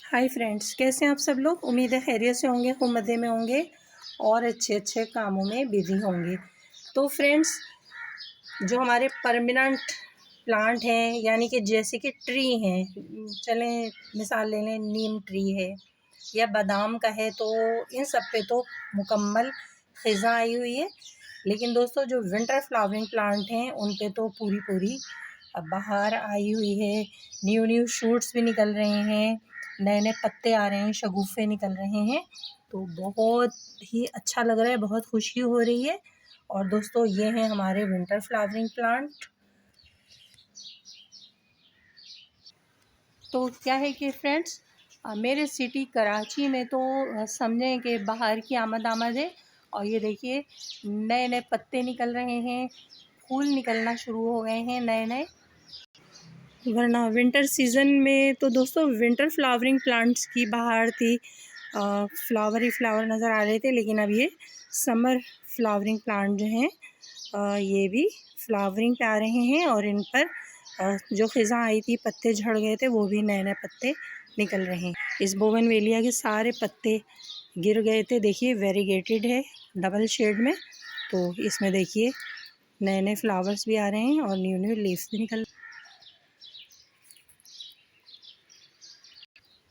Hi friends, कैसे हैं आप सब लोग। उम्मीद है खैरियत से होंगे, खूब मज़े में होंगे और अच्छे अच्छे कामों में बिजी होंगे। तो फ्रेंड्स, जो हमारे परमानेंट प्लांट हैं, यानी कि जैसे कि ट्री हैं, चलें मिसाल ले लें, नीम ट्री है या बादाम का है, तो इन सब पे तो मुकम्मल ख़िज़ा आई हुई है। लेकिन दोस्तों, जो विंटर फ्लावरिंग प्लांट हैं उन पे तो पूरी पूरी बहार आई हुई है। न्यू न्यू शूट्स भी निकल रहे हैं, नए नए पत्ते आ रहे हैं, शगुफ़े निकल रहे हैं। तो बहुत ही अच्छा लग रहा है, बहुत खुशी हो रही है। और दोस्तों, ये हैं हमारे विंटर फ्लावरिंग प्लांट। तो क्या है कि फ्रेंड्स, मेरे सिटी कराची में तो समझें कि बाहर की आमद है। और ये देखिए, नए नए पत्ते निकल रहे हैं, फूल निकलना शुरू हो गए हैं नए नए। वरना विंटर सीज़न में तो दोस्तों विंटर फ्लावरिंग प्लांट्स की बहार थी, फ्लावर ही फ्लावर नज़र आ रहे थे। लेकिन अब ये समर फ्लावरिंग प्लांट जो हैं, ये भी फ्लावरिंग पे आ रहे हैं और इन पर जो ख़िज़ा आई थी, पत्ते झड़ गए थे, वो भी नए नए पत्ते निकल रहे हैं। इस बोगनवेलिया के सारे पत्ते गिर गए थे, देखिए वेरीगेटेड है डबल शेड में। तो इसमें देखिए नए नए फ्लावर्स भी आ रहे हैं और न्यू न्यू लीव्स भी निकल।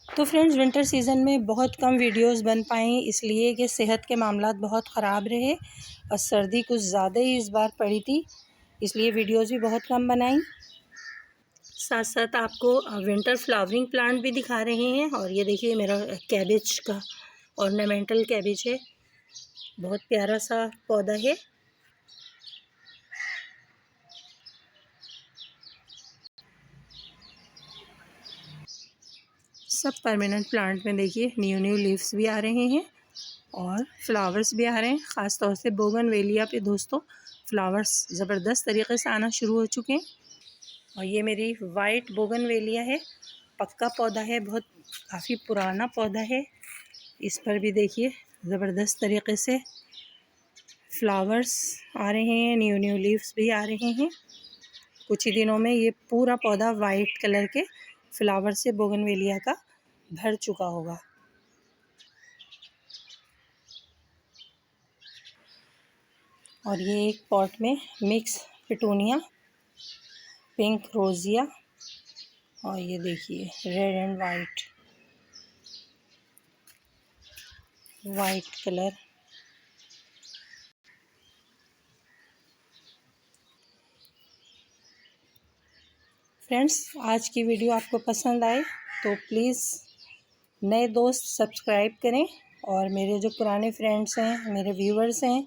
तो फ्रेंड्स, विंटर सीज़न में बहुत कम वीडियोस बन पाई, इसलिए कि सेहत के मामलात बहुत ख़राब रहे और सर्दी कुछ ज़्यादा ही इस बार पड़ी थी, इसलिए वीडियोस भी बहुत कम बनाई। साथ साथ आपको विंटर फ्लावरिंग प्लांट भी दिखा रहे हैं। और ये देखिए, मेरा कैबेज का ऑर्नामेंटल कैबेज है, बहुत प्यारा सा पौधा है। सब परमानेंट प्लांट में देखिए न्यू न्यू लीव्स भी आ रहे हैं और फ्लावर्स भी आ रहे हैं। ख़ास तौर से बोगनवेलिया पे दोस्तों फ्लावर्स ज़बरदस्त तरीके से आना शुरू हो चुके हैं। और ये मेरी वाइट बोगनवेलिया है, पक्का पौधा है, बहुत काफ़ी पुराना पौधा है। इस पर भी देखिए ज़बरदस्त तरीके से फ्लावर्स आ रहे हैं, न्यू न्यू लीव्स भी आ रहे हैं। कुछ ही दिनों में ये पूरा पौधा वाइट कलर के फ्लावर से बोगनवेलिया का भर चुका होगा। और ये एक पॉट में मिक्स पिटूनिया, पिंक रोजिया और ये देखिए red and white colour. Friends, आज की वीडियो आपको पसंद आए तो प्लीज़ नए दोस्त सब्सक्राइब करें, और मेरे जो पुराने फ्रेंड्स हैं, मेरे व्यूवर्स हैं,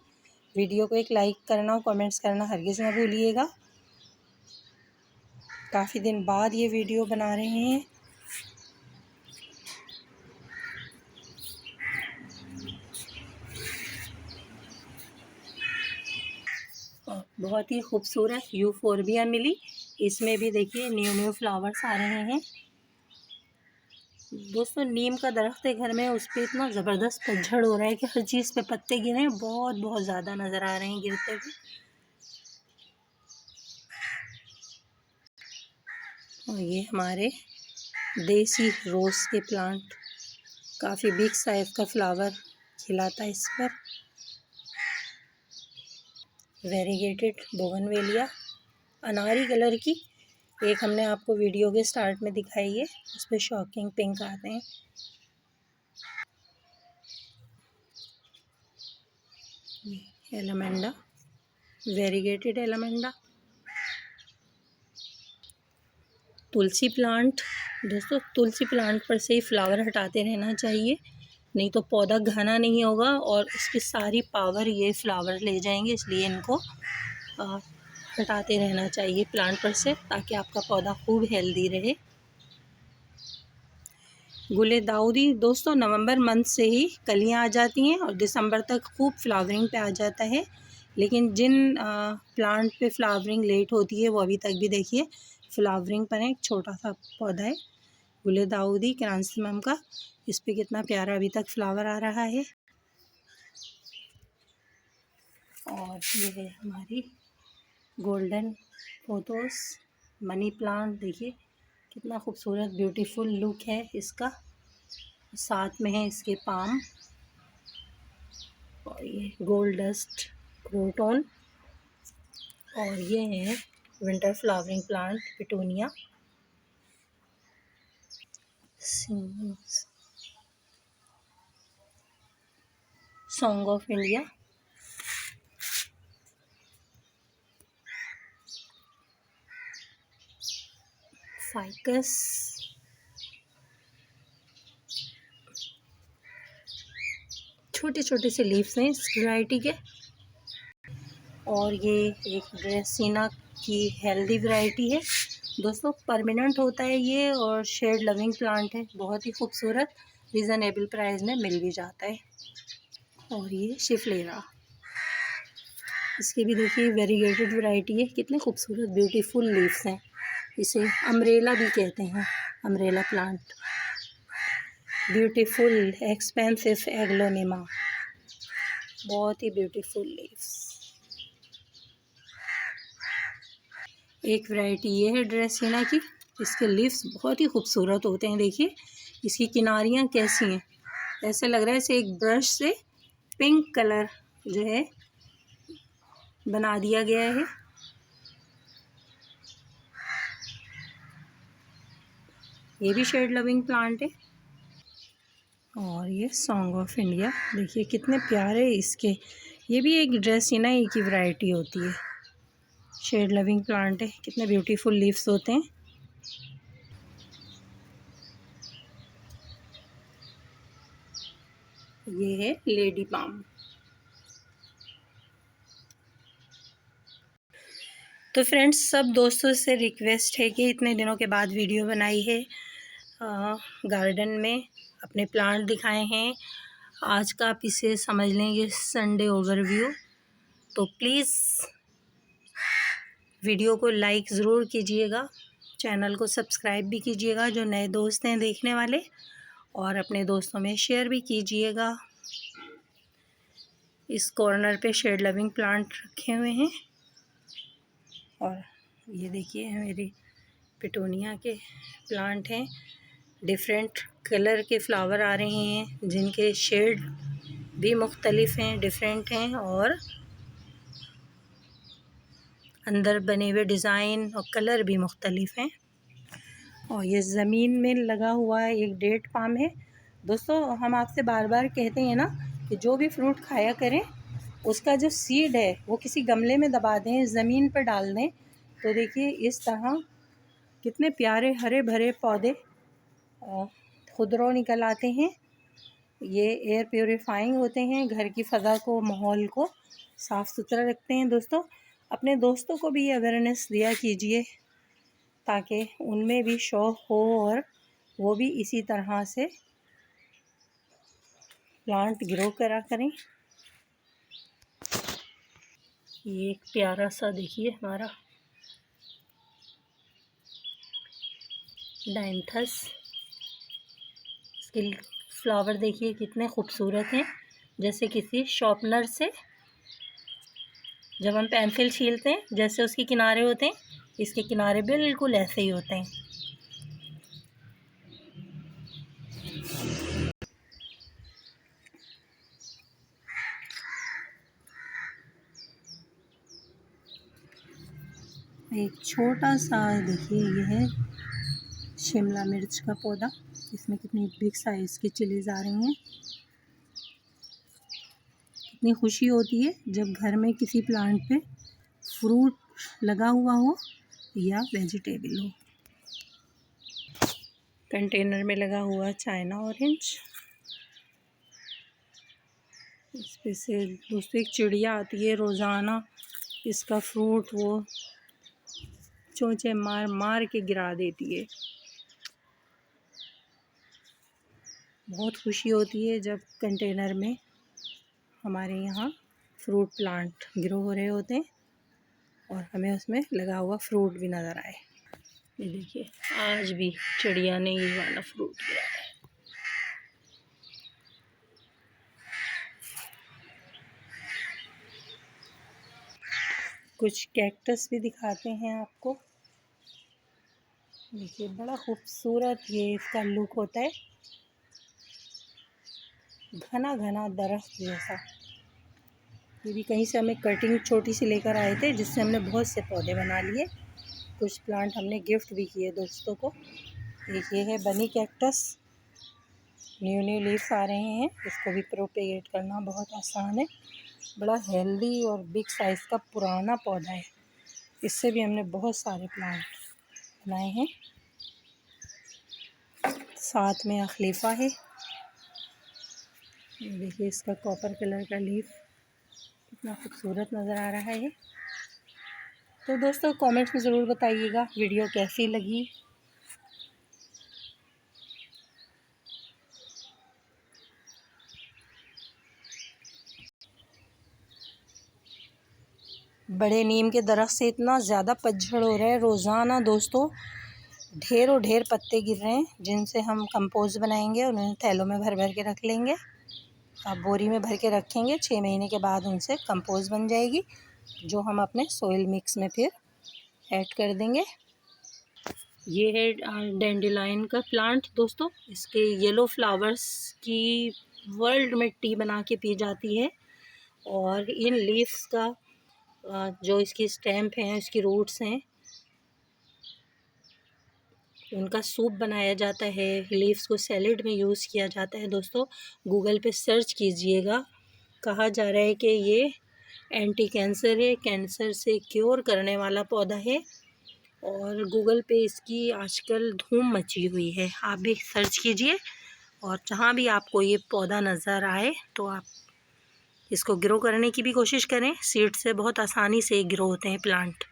वीडियो को एक लाइक करना और कमेंट्स करना हरगिज़ ना भूलिएगा। काफ़ी दिन बाद ये वीडियो बना रहे हैं। और बहुत ही खूबसूरत यूफोरबिया मिली, इसमें भी देखिए न्यू न्यू फ्लावर्स आ रहे हैं। दोस्तों, नीम का दरख्त है घर में, उस पर इतना ज़बरदस्त पतझड़ हो रहा है कि हर चीज़ पे पत्ते गिरे हैं, बहुत बहुत ज़्यादा नज़र आ रहे हैं गिरते हुए। और ये हमारे देसी रोज़ के प्लांट, काफ़ी बिग साइज़ का फ्लावर खिलाता है इस पर। वेरीगेटेड बोगनवेलिया अनारी कलर की, एक हमने आपको वीडियो के स्टार्ट में दिखाई है, उस पर शॉकिंग पिंक आते हैं। Allamanda, variegated allamanda. Tulsi plant, दोस्तों तुलसी प्लांट पर से ही फ्लावर हटाते रहना चाहिए, नहीं तो पौधा घना नहीं होगा और उसकी सारी पावर ये फ्लावर ले जाएंगे। इसलिए इनको हटाते रहना चाहिए प्लांट पर से, ताकि आपका पौधा खूब हेल्दी रहे। गुले दाऊदी दोस्तों नवंबर मंथ से ही कलियां आ जाती हैं और दिसंबर तक खूब फ्लावरिंग पे आ जाता है। लेकिन जिन प्लांट पे फ्लावरिंग लेट होती है, वो अभी तक भी देखिए फ्लावरिंग पर है। एक छोटा सा पौधा है गुले दाऊदी क्रांसिमम का, इस पे कितना प्यारा अभी तक फ्लावर आ रहा है। और ये है हमारी गोल्डन पोथोस मनी प्लांट, देखिए कितना खूबसूरत ब्यूटीफुल लुक है इसका। साथ में है इसके पाम, और ये गोल्ड डस्ट क्रोटॉन, और ये है winter flowering plant petunia, song of India, ficus, छोटे छोटे से लीव्स हैं इस वैरायटी के। और ये एक ड्रेसिना की हेल्दी वैरायटी है दोस्तों, परमानेंट होता है ये और शेड लविंग प्लांट है, बहुत ही खूबसूरत, रीज़नेबल प्राइस में मिल भी जाता है। और ये शिफ्लेरा, इसकी भी देखिए वेरीगेटेड वैरायटी है, कितने खूबसूरत ब्यूटीफुल लीव्स हैं, इसे अम्ब्रेला भी कहते हैं, umbrella plant. Beautiful expensive aglaonema, बहुत ही ब्यूटीफुल लीव्स। एक वैरायटी ये है ड्रेसिना की, इसके लीव्स बहुत ही खूबसूरत होते हैं, देखिए इसकी किनारियाँ कैसी हैं, ऐसे लग रहा है जैसे एक ब्रश से पिंक कलर जो है बना दिया गया है। ये भी शेड लविंग प्लांट है। और ये सॉन्ग ऑफ इंडिया, देखिए कितने प्यारे इसके, ये भी एक ड्रेसिना ही की वैरायटी होती है, शेड लविंग प्लांट है, कितने ब्यूटीफुल लीव्स होते हैं। ये है लेडी पाम। तो फ्रेंड्स, सब दोस्तों से रिक्वेस्ट है कि इतने दिनों के बाद वीडियो बनाई है, गार्डन में अपने प्लांट दिखाए हैं, आज का आप इसे समझ लेंगे संडे ओवरव्यू। तो प्लीज़ वीडियो को लाइक ज़रूर कीजिएगा, चैनल को सब्सक्राइब भी कीजिएगा जो नए दोस्त हैं देखने वाले, और अपने दोस्तों में शेयर भी कीजिएगा। इस कॉर्नर पे शेड लविंग प्लांट रखे हुए हैं, और ये देखिए मेरी पिटूनिया के प्लांट हैं, डिफरेंट कलर के फ्लावर आ रहे हैं जिनके शेड भी मुख्तलिफ हैं, डिफरेंट हैं, और अंदर बने हुए डिज़ाइन और कलर भी मुख्तलिफ हैं। और ये ज़मीन में लगा हुआ एक डेट पाम है दोस्तों, हम आपसे बार बार कहते हैं ना कि जो भी फ्रूट खाया करें उसका जो सीड है वो किसी गमले में दबा दें, ज़मीन पर डाल दें, तो देखिए इस तरह कितने प्यारे हरे भरे पौधे खुदरो निकल आते हैं। ये एयर प्योरीफाइंग होते हैं, घर की फ़ज़ा को, माहौल को साफ़ सुथरा रखते हैं दोस्तों। अपने दोस्तों को भी अवेयरनेस दिया कीजिए ताकि उनमें भी शौक़ हो और वो भी इसी तरह से प्लांट ग्रो करा करें। ये एक प्यारा सा देखिए हमारा डायंथस, इसके फ्लावर देखिए कितने खूबसूरत हैं, जैसे किसी शॉर्पनर से जब हम पेंसिल छीलते हैं जैसे उसके किनारे होते हैं, इसके किनारे बिल्कुल ऐसे ही होते हैं। एक छोटा सा देखिए ये है शिमला मिर्च का पौधा, इसमें कितनी बिग साइज़ की चिलीज़ आ रही हैं। कितनी खुशी होती है जब घर में किसी प्लांट पे फ्रूट लगा हुआ हो या वेजिटेबल हो। कंटेनर में लगा हुआ चाइना ऑरेंज, इस पे से दूसरी एक चिड़िया आती है रोज़ाना, इसका फ्रूट वो चोंचे मार मार के गिरा देती है। बहुत खुशी होती है जब कंटेनर में हमारे यहाँ फ्रूट प्लांट ग्रो हो रहे होते हैं और हमें उसमें लगा हुआ फ्रूट भी नज़र आए। ये देखिए आज भी चिड़िया ने ये वाला फ्रूट गिराया है। कुछ कैक्टस भी दिखाते हैं आपको, देखिए बड़ा खूबसूरत ये इसका लुक होता है। घना घना दरख्त जैसा। ये भी कहीं से हमें कटिंग छोटी सी लेकर आए थे, जिससे हमने बहुत से पौधे बना लिए। कुछ प्लांट हमने गिफ्ट भी किए दोस्तों को। एक ये है बनी कैक्टस, न्यू न्यू लीव्स आ रहे हैं। इसको भी प्रोपेगेट करना बहुत आसान है। बड़ा हेल्दी और बिग साइज़ का पुराना पौधा है। इससे भी हमने बहुत सारे प्लांट बनाए हैं। साथ में अखलीफा है। देखिए इसका कॉपर कलर का लीफ कितना खूबसूरत नज़र आ रहा है। तो दोस्तों कमेंट्स में ज़रूर बताइएगा वीडियो कैसी लगी। बड़े नीम के दरख्त से इतना ज़्यादा पतझड़ हो रहा है रोज़ाना दोस्तों, ढेरों ढेर पत्ते गिर रहे हैं, जिनसे हम कंपोस्ट बनाएंगे और उन्हें थैलों में भर भर के रख लेंगे। आप बोरी में भर के रखेंगे, 6 महीने के बाद उनसे कंपोस्ट बन जाएगी, जो हम अपने सोइल मिक्स में फिर ऐड कर देंगे। ये है डैंडिलाइन का प्लांट दोस्तों। इसके येलो फ्लावर्स की वर्ल्ड में टी बना के पी जाती है। और इन लीव्स का जो इसकी स्टेम्प हैं, इसकी रूट्स हैं, उनका सूप बनाया जाता है। लीव्स को सैलेड में यूज़ किया जाता है दोस्तों। गूगल पे सर्च कीजिएगा। कहा जा रहा है कि ये एंटी कैंसर है, कैंसर से क्योर करने वाला पौधा है। और गूगल पे इसकी आजकल धूम मची हुई है। आप भी सर्च कीजिए, और जहाँ भी आपको ये पौधा नज़र आए तो आप इसको ग्रो करने की भी कोशिश करें। सीड से बहुत आसानी से ग्रो होते हैं प्लांट।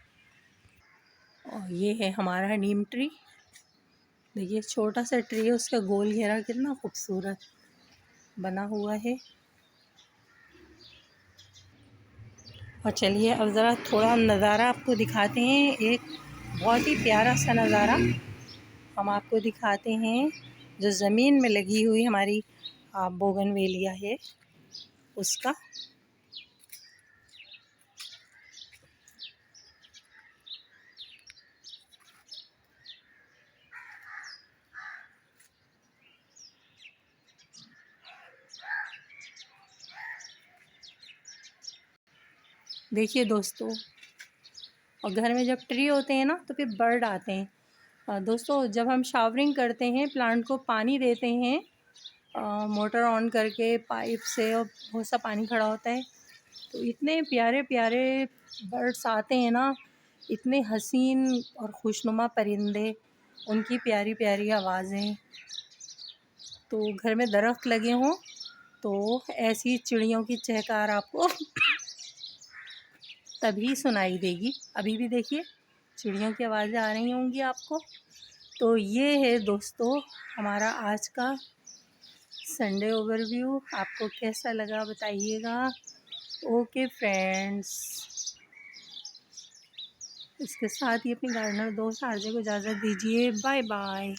और ये है हमारा नीम ट्री। देखिए छोटा सा ट्री है, उसका गोल घेरा कितना खूबसूरत बना हुआ है। और चलिए अब ज़रा थोड़ा नज़ारा आपको दिखाते हैं। एक बहुत ही प्यारा सा नज़ारा हम आपको दिखाते हैं, जो ज़मीन में लगी हुई हमारी बोगनवेलिया है उसका। देखिए दोस्तों, और घर में जब ट्री होते हैं ना तो फिर बर्ड आते हैं। दोस्तों जब हम शावरिंग करते हैं, प्लांट को पानी देते हैं मोटर ऑन करके पाइप से, और बहुत सा पानी खड़ा होता है, तो इतने प्यारे प्यारे बर्ड्स आते हैं ना, इतने हसीन और खुशनुमा परिंदे, उनकी प्यारी प्यारी आवाज़ें। तो घर में दरख्त लगे हों तो ऐसी चिड़ियों की चहकार आपको तभी सुनाई देगी। अभी भी देखिए चिड़ियों की आवाज़ें आ रही होंगी आपको। तो ये है दोस्तों हमारा आज का संडे ओवरव्यू। आपको कैसा लगा बताइएगा। ओके फ्रेंड्स, इसके साथ ही अपनी गार्डनर दोस्त आरजे को इजाज़त दीजिए। Bye bye.